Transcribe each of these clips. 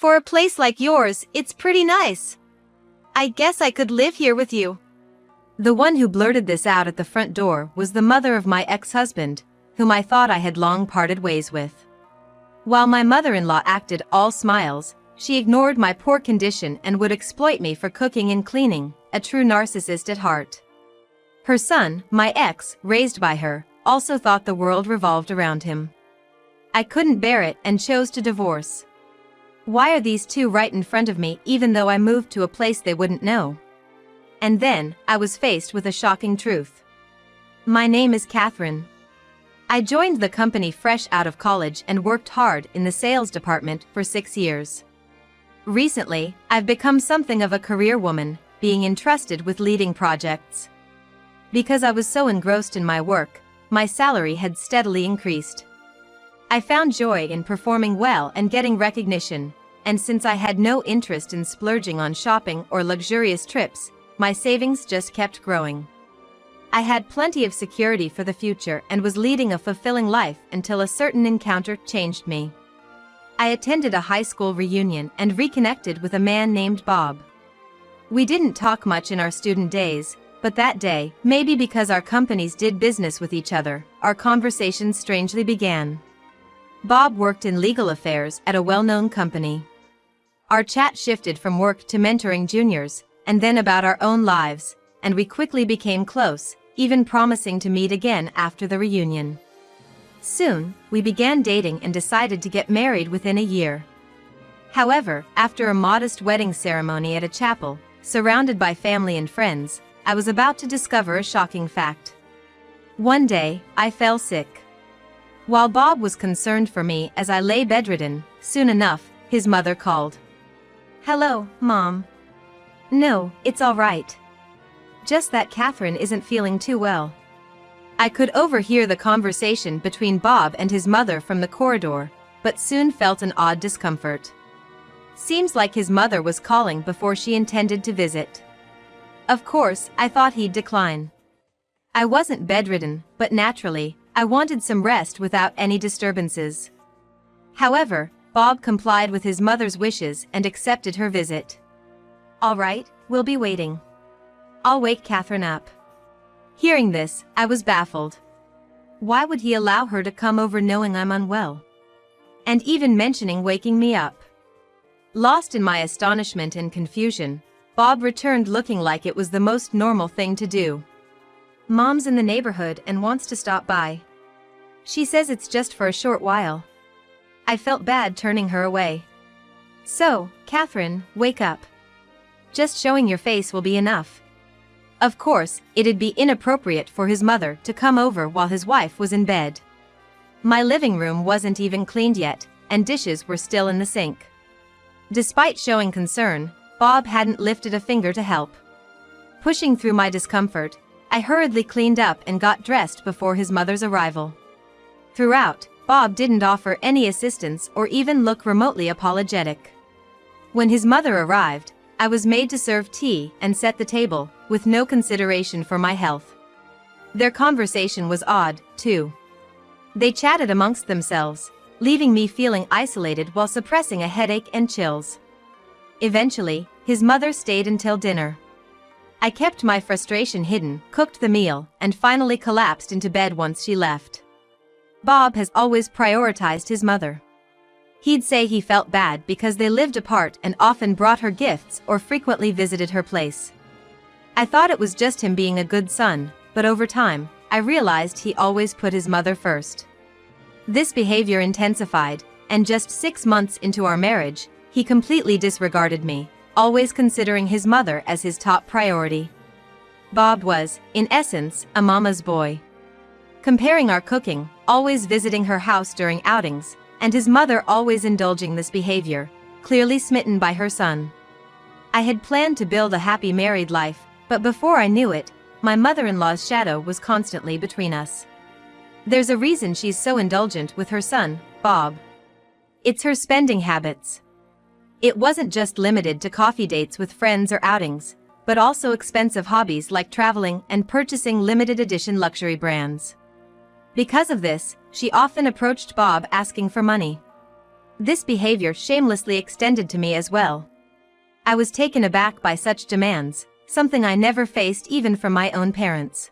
For a place like yours, it's pretty nice. I guess I could live here with you." The one who blurted this out at the front door was the mother of my ex-husband, whom I thought I had long parted ways with. While my mother-in-law acted all smiles, she ignored my poor condition and would exploit me for cooking and cleaning, a true narcissist at heart. Her son, my ex, raised by her, also thought the world revolved around him. I couldn't bear it and chose to divorce. Why are these two right in front of me even though I moved to a place they wouldn't know? And then, I was faced with a shocking truth. My name is Catherine. I joined the company fresh out of college and worked hard in the sales department for 6 years. Recently, I've become something of a career woman, being entrusted with leading projects. Because I was so engrossed in my work, my salary had steadily increased. I found joy in performing well and getting recognition, and since I had no interest in splurging on shopping or luxurious trips, my savings just kept growing. I had plenty of security for the future and was leading a fulfilling life until a certain encounter changed me. I attended a high school reunion and reconnected with a man named Bob. We didn't talk much in our student days, but that day, maybe because our companies did business with each other, our conversation strangely began. Bob worked in legal affairs at a well-known company. Our chat shifted from work to mentoring juniors, and then about our own lives, and we quickly became close, even promising to meet again after the reunion. Soon, we began dating and decided to get married within a year. However, after a modest wedding ceremony at a chapel, surrounded by family and friends, I was about to discover a shocking fact. One day, I fell sick. While Bob was concerned for me as I lay bedridden, soon enough, his mother called. "Hello, Mom." "No, it's all right. Just that Catherine isn't feeling too well." I could overhear the conversation between Bob and his mother from the corridor, but soon felt an odd discomfort. Seems like his mother was calling before she intended to visit. Of course, I thought he'd decline. I wasn't bedridden, but naturally, I wanted some rest without any disturbances. However, Bob complied with his mother's wishes and accepted her visit. "All right, we'll be waiting. I'll wake Catherine up." Hearing this, I was baffled. Why would he allow her to come over knowing I'm unwell? And even mentioning waking me up? Lost in my astonishment and confusion, Bob returned looking like it was the most normal thing to do. "Mom's in the neighborhood and wants to stop by. She says it's just for a short while." I felt bad turning her away. "So, Catherine, wake up. Just showing your face will be enough." Of course, it'd be inappropriate for his mother to come over while his wife was in bed. My living room wasn't even cleaned yet, and dishes were still in the sink. Despite showing concern, Bob hadn't lifted a finger to help. Pushing through my discomfort, I hurriedly cleaned up and got dressed before his mother's arrival. Throughout, Bob didn't offer any assistance or even look remotely apologetic. When his mother arrived, I was made to serve tea and set the table, with no consideration for my health. Their conversation was odd, too. They chatted amongst themselves, leaving me feeling isolated while suppressing a headache and chills. Eventually, his mother stayed until dinner. I kept my frustration hidden, cooked the meal, and finally collapsed into bed once she left. Bob has always prioritized his mother. He'd say he felt bad because they lived apart and often brought her gifts or frequently visited her place. I thought it was just him being a good son, but over time, I realized he always put his mother first. This behavior intensified, and just 6 months into our marriage, he completely disregarded me, always considering his mother as his top priority. Bob was, in essence, a mama's boy. Comparing our cooking, always visiting her house during outings, and his mother always indulging this behavior, clearly smitten by her son. I had planned to build a happy married life, but before I knew it, my mother-in-law's shadow was constantly between us. There's a reason she's so indulgent with her son, Bob. It's her spending habits. It wasn't just limited to coffee dates with friends or outings, but also expensive hobbies like traveling and purchasing limited edition luxury brands. Because of this, she often approached Bob asking for money. This behavior shamelessly extended to me as well. I was taken aback by such demands, something I never faced even from my own parents.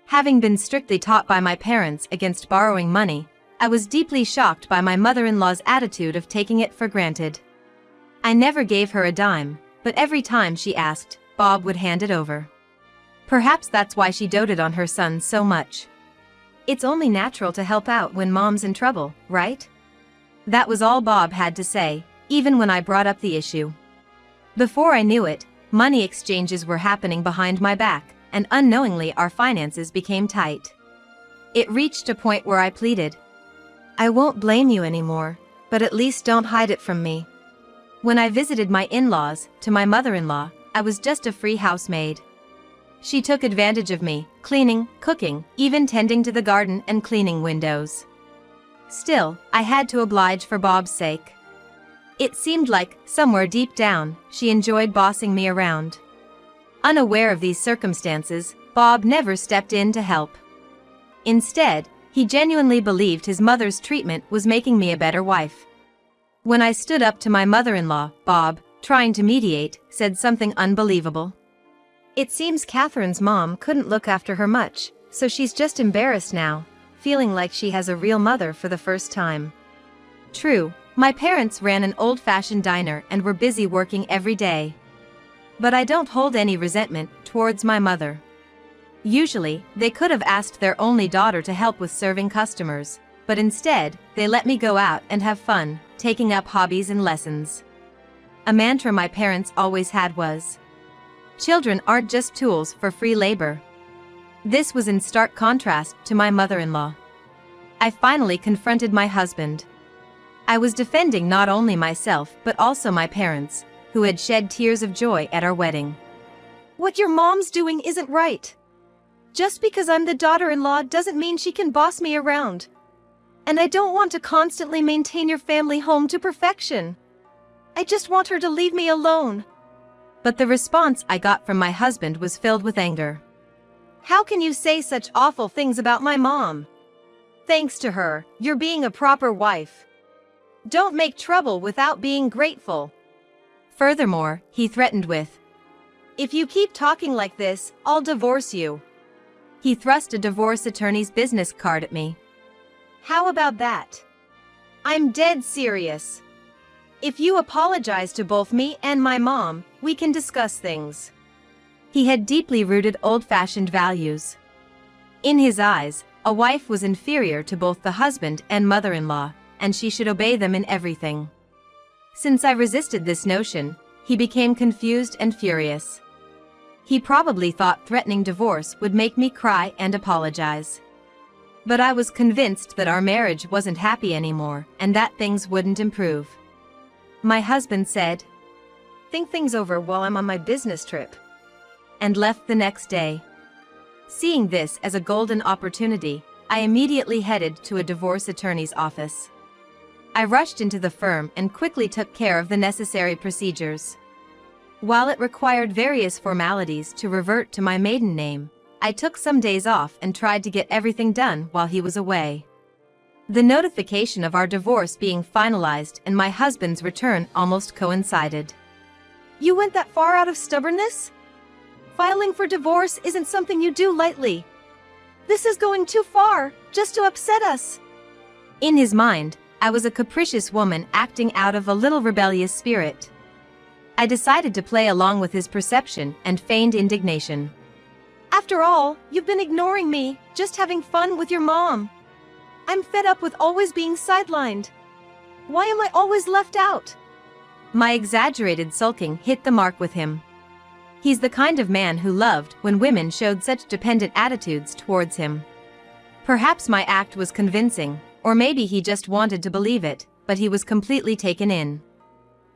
Having been strictly taught by my parents against borrowing money, I was deeply shocked by my mother-in-law's attitude of taking it for granted. I never gave her a dime, but every time she asked, Bob would hand it over. Perhaps that's why she doted on her son so much. It's only natural to help out when mom's in trouble, right? That was all Bob had to say, even when I brought up the issue. Before I knew it, money exchanges were happening behind my back, and unknowingly our finances became tight. It reached a point where I pleaded, I won't blame you anymore, but at least don't hide it from me. When I visited my in-laws, to my mother-in-law, I was just a free housemaid. She took advantage of me, cleaning, cooking, even tending to the garden and cleaning windows. Still, I had to oblige for Bob's sake. It seemed like, somewhere deep down, she enjoyed bossing me around. Unaware of these circumstances, Bob never stepped in to help. Instead, he genuinely believed his mother's treatment was making me a better wife. When I stood up to my mother-in-law, Bob, trying to mediate, said something unbelievable. It seems Catherine's mom couldn't look after her much, so she's just embarrassed now, feeling like she has a real mother for the first time. True, my parents ran an old-fashioned diner and were busy working every day. But I don't hold any resentment towards my mother. Usually, they could have asked their only daughter to help with serving customers, but instead, they let me go out and have fun, taking up hobbies and lessons. A mantra my parents always had was, children aren't just tools for free labor. This was in stark contrast to my mother-in-law. I finally confronted my husband. I was defending not only myself but also my parents, who had shed tears of joy at our wedding. What your mom's doing isn't right. Just because I'm the daughter-in-law doesn't mean she can boss me around. And I don't want to constantly maintain your family home to perfection. I just want her to leave me alone. But the response I got from my husband was filled with anger. How can you say such awful things about my mom? Thanks to her, you're being a proper wife. Don't make trouble without being grateful. Furthermore, he threatened with, if you keep talking like this, I'll divorce you. He thrust a divorce attorney's business card at me. How about that? I'm dead serious. If you apologize to both me and my mom, we can discuss things. He had deeply rooted old-fashioned values. In his eyes, a wife was inferior to both the husband and mother-in-law, and she should obey them in everything. Since I resisted this notion, he became confused and furious. He probably thought threatening divorce would make me cry and apologize. But I was convinced that our marriage wasn't happy anymore and that things wouldn't improve. My husband said, think things over while I'm on my business trip, and left the next day. Seeing this as a golden opportunity, I immediately headed to a divorce attorney's office. I rushed into the firm and quickly took care of the necessary procedures. While it required various formalities to revert to my maiden name, I took some days off and tried to get everything done while he was away. The notification of our divorce being finalized and my husband's return almost coincided. You went that far out of stubbornness? Filing for divorce isn't something you do lightly. This is going too far, just to upset us. In his mind, I was a capricious woman acting out of a little rebellious spirit. I decided to play along with his perception and feigned indignation. After all, you've been ignoring me, just having fun with your mom. I'm fed up with always being sidelined. Why am I always left out? My exaggerated sulking hit the mark with him. He's the kind of man who loved when women showed such dependent attitudes towards him. Perhaps my act was convincing, or maybe he just wanted to believe it, but he was completely taken in.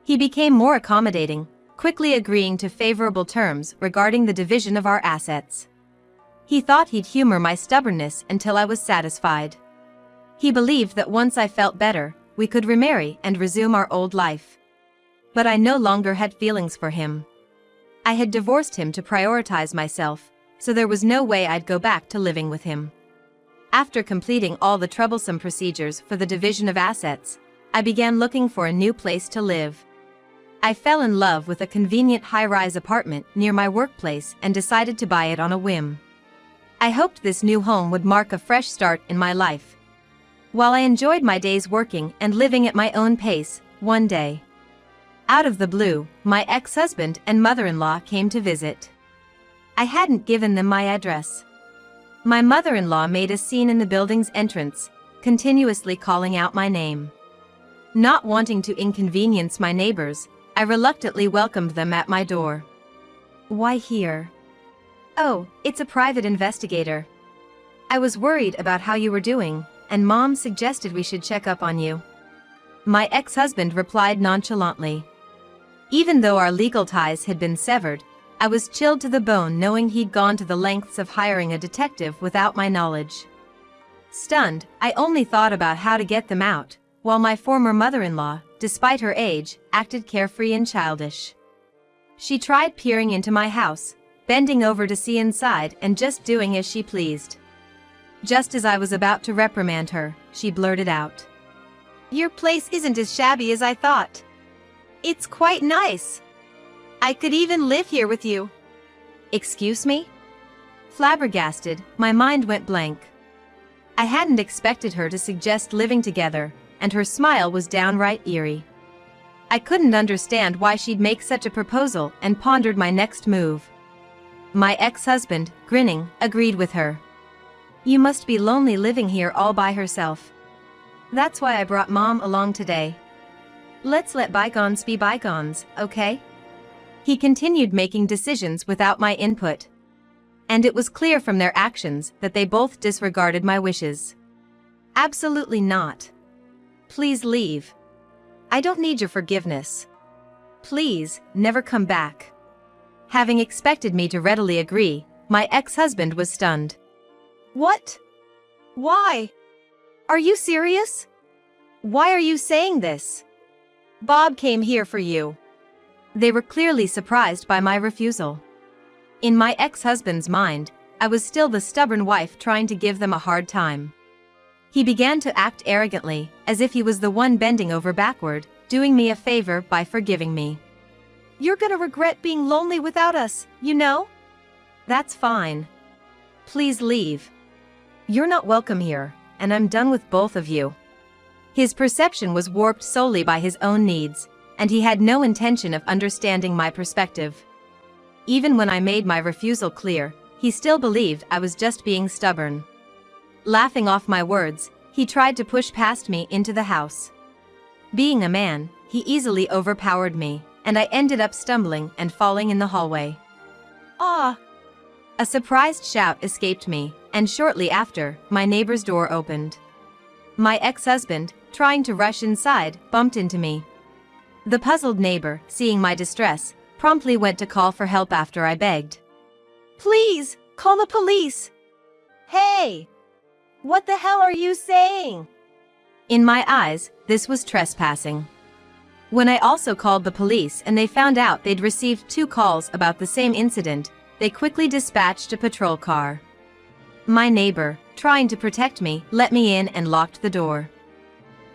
He became more accommodating, quickly agreeing to favorable terms regarding the division of our assets. He thought he'd humor my stubbornness until I was satisfied. He believed that once I felt better, we could remarry and resume our old life. But I no longer had feelings for him. I had divorced him to prioritize myself, so there was no way I'd go back to living with him. After completing all the troublesome procedures for the division of assets, I began looking for a new place to live. I fell in love with a convenient high-rise apartment near my workplace and decided to buy it on a whim. I hoped this new home would mark a fresh start in my life. While I enjoyed my days working and living at my own pace, one day, out of the blue, my ex-husband and mother-in-law came to visit. I hadn't given them my address. My mother-in-law made a scene in the building's entrance, continuously calling out my name. Not wanting to inconvenience my neighbors, I reluctantly welcomed them at my door. "Why here?" "Oh, it's a private investigator. I was worried about how you were doing, and Mom suggested we should check up on you," my ex-husband replied nonchalantly. Even though our legal ties had been severed, I was chilled to the bone knowing he'd gone to the lengths of hiring a detective without my knowledge. Stunned, I only thought about how to get them out, while my former mother-in-law, despite her age, acted carefree and childish. She tried peering into my house, bending over to see inside and just doing as she pleased. Just as I was about to reprimand her, she blurted out, "Your place isn't as shabby as I thought. It's quite nice. I could even live here with you." Excuse me? Flabbergasted, my mind went blank. I hadn't expected her to suggest living together, and her smile was downright eerie. I couldn't understand why she'd make such a proposal and pondered my next move. My ex-husband, grinning, agreed with her. "You must be lonely living here all by herself. That's why I brought Mom along today. Let's let bygones be bygones, okay?" He continued making decisions without my input. And it was clear from their actions that they both disregarded my wishes. "Absolutely not. Please leave. I don't need your forgiveness. Please, never come back." Having expected me to readily agree, my ex-husband was stunned. "What? Why? Are you serious? Why are you saying this? Bob came here for you." They were clearly surprised by my refusal. In my ex-husband's mind, I was still the stubborn wife trying to give them a hard time. He began to act arrogantly, as if he was the one bending over backward, doing me a favor by forgiving me. "You're gonna regret being lonely without us, you know? That's fine. Please leave. You're not welcome here, and I'm done with both of you." His perception was warped solely by his own needs, and he had no intention of understanding my perspective. Even when I made my refusal clear, he still believed I was just being stubborn. Laughing off my words, he tried to push past me into the house. Being a man, he easily overpowered me, and I ended up stumbling and falling in the hallway. "Ah!" A surprised shout escaped me, and shortly after, my neighbor's door opened. My ex-husband, trying to rush inside, bumped into me. The puzzled neighbor, seeing my distress, promptly went to call for help after I begged. "Please, call the police." "Hey! What the hell are you saying?" In my eyes, this was trespassing. When I also called the police and they found out they'd received 2 calls about the same incident, they quickly dispatched a patrol car. My neighbor, trying to protect me, let me in and locked the door.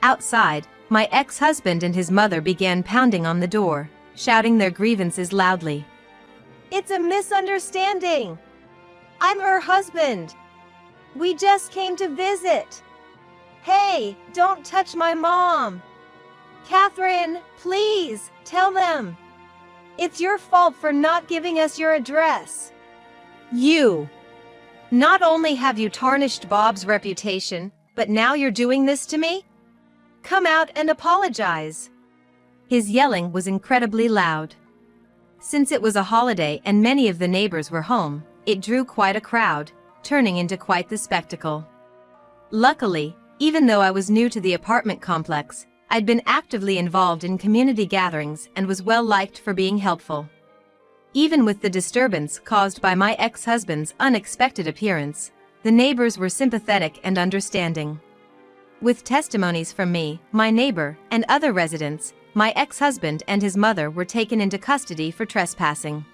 Outside, my ex-husband and his mother began pounding on the door, shouting their grievances loudly. "It's a misunderstanding. I'm her husband. We just came to visit. Hey, don't touch my mom. Catherine, please, tell them. It's your fault for not giving us your address. You. Not only have you tarnished Bob's reputation, but now you're doing this to me? Come out and apologize." His yelling was incredibly loud. Since it was a holiday and many of the neighbors were home, it drew quite a crowd, turning into quite the spectacle. Luckily, even though I was new to the apartment complex, I'd been actively involved in community gatherings and was well liked for being helpful. Even with the disturbance caused by my ex-husband's unexpected appearance, the neighbors were sympathetic and understanding. With testimonies from me, my neighbor, and other residents, my ex-husband and his mother were taken into custody for trespassing.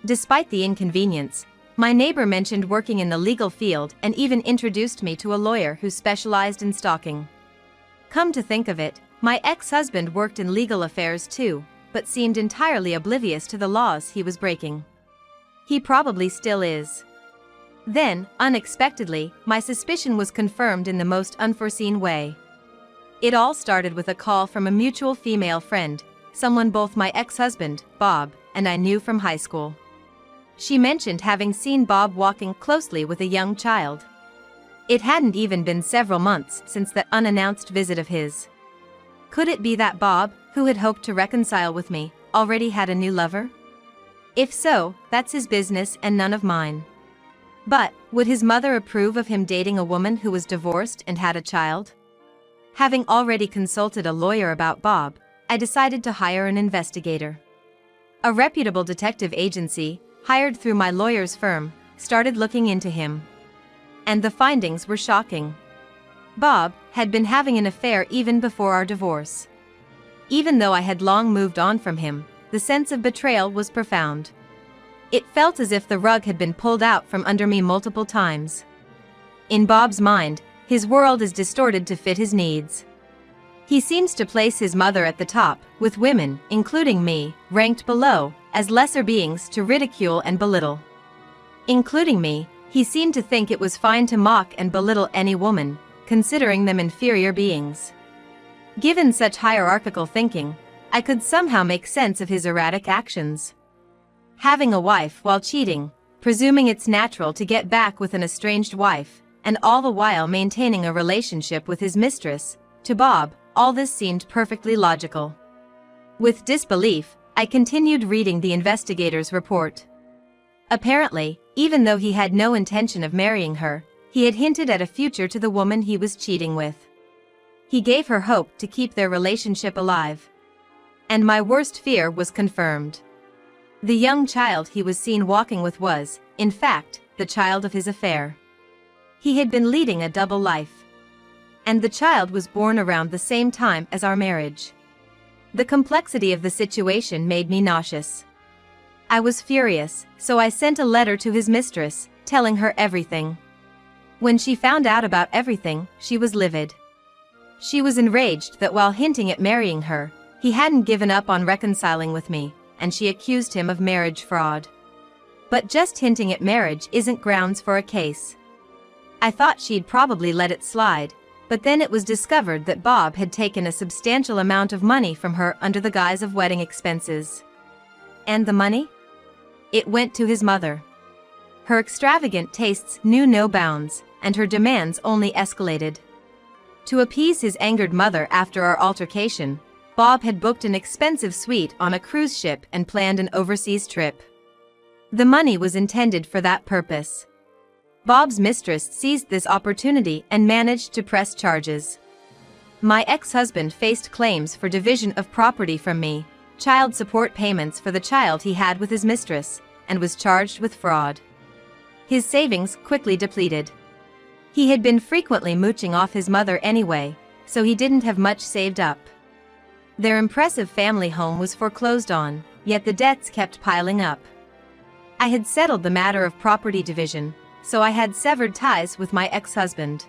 Despite the inconvenience, my neighbor mentioned working in the legal field and even introduced me to a lawyer who specialized in stalking. Come to think of it, My ex-husband worked in legal affairs too, but seemed entirely oblivious to the laws he was breaking. He probably still is. Then, unexpectedly, my suspicion was confirmed in the most unforeseen way. It all started with a call from a mutual female friend, someone both my ex-husband, Bob, and I knew from high school. She mentioned having seen Bob walking closely with a young child. It hadn't even been several months since that unannounced visit of his. Could it be that Bob, who had hoped to reconcile with me, already had a new lover? If so, that's his business and none of mine. But, would his mother approve of him dating a woman who was divorced and had a child? Having already consulted a lawyer about Bob, I decided to hire an investigator. A reputable detective agency, hired through my lawyer's firm, started looking into him. And the findings were shocking. Bob had been having an affair even before our divorce. Even though I had long moved on from him, the sense of betrayal was profound. It felt as if the rug had been pulled out from under me multiple times. In Bob's mind, his world is distorted to fit his needs. He seems to place his mother at the top, with women, including me, ranked below, as lesser beings to ridicule and belittle. Including me, he seemed to think it was fine to mock and belittle any woman, considering them inferior beings. Given such hierarchical thinking, I could somehow make sense of his erratic actions. Having a wife while cheating, presuming it's natural to get back with an estranged wife, and all the while maintaining a relationship with his mistress, to Bob, all this seemed perfectly logical. With disbelief, I continued reading the investigator's report. Apparently, even though he had no intention of marrying her, he had hinted at a future to the woman he was cheating with. He gave her hope to keep their relationship alive. And my worst fear was confirmed. The young child he was seen walking with was, in fact, the child of his affair. He had been leading a double life. And the child was born around the same time as our marriage. The complexity of the situation made me nauseous. I was furious, so I sent a letter to his mistress, telling her everything. When she found out about everything, she was livid. She was enraged that while hinting at marrying her, he hadn't given up on reconciling with me, and she accused him of marriage fraud. But just hinting at marriage isn't grounds for a case. I thought she'd probably let it slide, but then it was discovered that Bob had taken a substantial amount of money from her under the guise of wedding expenses. And the money? It went to his mother. Her extravagant tastes knew no bounds, and her demands only escalated. To appease his angered mother after our altercation, Bob had booked an expensive suite on a cruise ship and planned an overseas trip. The money was intended for that purpose. Bob's mistress seized this opportunity and managed to press charges. My ex-husband faced claims for division of property from me, child support payments for the child he had with his mistress, and was charged with fraud. His savings quickly depleted. He had been frequently mooching off his mother anyway, so he didn't have much saved up. Their impressive family home was foreclosed on, yet the debts kept piling up. I had settled the matter of property division, so I had severed ties with my ex-husband.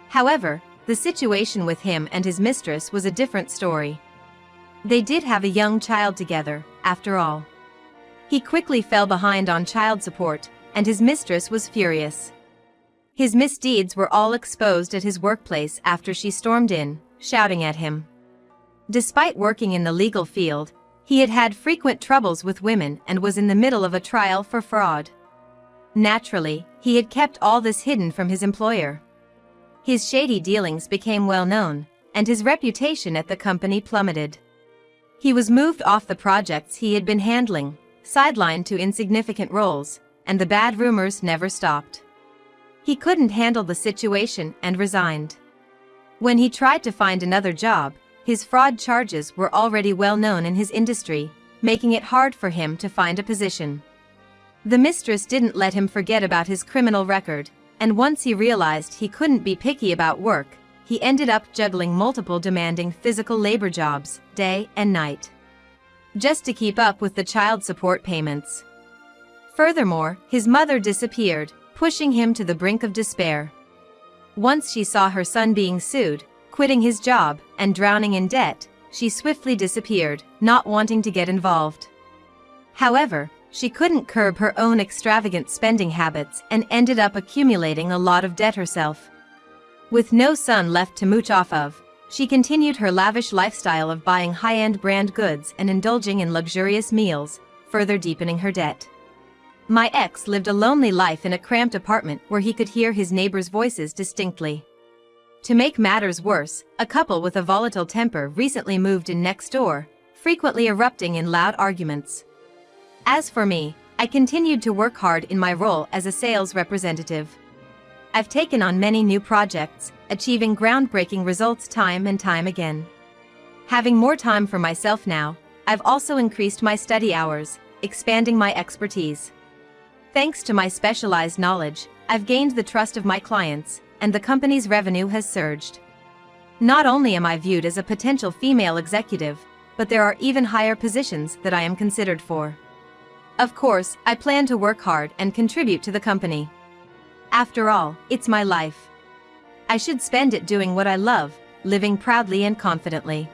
However, the situation with him and his mistress was a different story. They did have a young child together, after all. He quickly fell behind on child support, and his mistress was furious. His misdeeds were all exposed at his workplace after she stormed in, shouting at him. Despite working in the legal field, he had had frequent troubles with women and was in the middle of a trial for fraud. Naturally, he had kept all this hidden from his employer. His shady dealings became well known, and his reputation at the company plummeted. He was moved off the projects he had been handling, sidelined to insignificant roles, and the bad rumors never stopped. He couldn't handle the situation and resigned. When he tried to find another job, his fraud charges were already well known in his industry, making it hard for him to find a position. The mistress didn't let him forget about his criminal record, and once he realized he couldn't be picky about work, he ended up juggling multiple demanding physical labor jobs, day and night, just to keep up with the child support payments. Furthermore, his mother disappeared, pushing him to the brink of despair. Once she saw her son being sued, quitting his job and drowning in debt, she swiftly disappeared, not wanting to get involved. However, she couldn't curb her own extravagant spending habits and ended up accumulating a lot of debt herself. With no son left to mooch off of, she continued her lavish lifestyle of buying high-end brand goods and indulging in luxurious meals, further deepening her debt. My ex lived a lonely life in a cramped apartment where he could hear his neighbors' voices distinctly. To make matters worse, a couple with a volatile temper recently moved in next door, frequently erupting in loud arguments. As for me, I continued to work hard in my role as a sales representative. I've taken on many new projects, achieving groundbreaking results time and time again. Having more time for myself now, I've also increased my study hours, expanding my expertise. Thanks to my specialized knowledge, I've gained the trust of my clients, and the company's revenue has surged. Not only am I viewed as a potential female executive, but there are even higher positions that I am considered for. Of course, I plan to work hard and contribute to the company. After all, it's my life. I should spend it doing what I love, living proudly and confidently.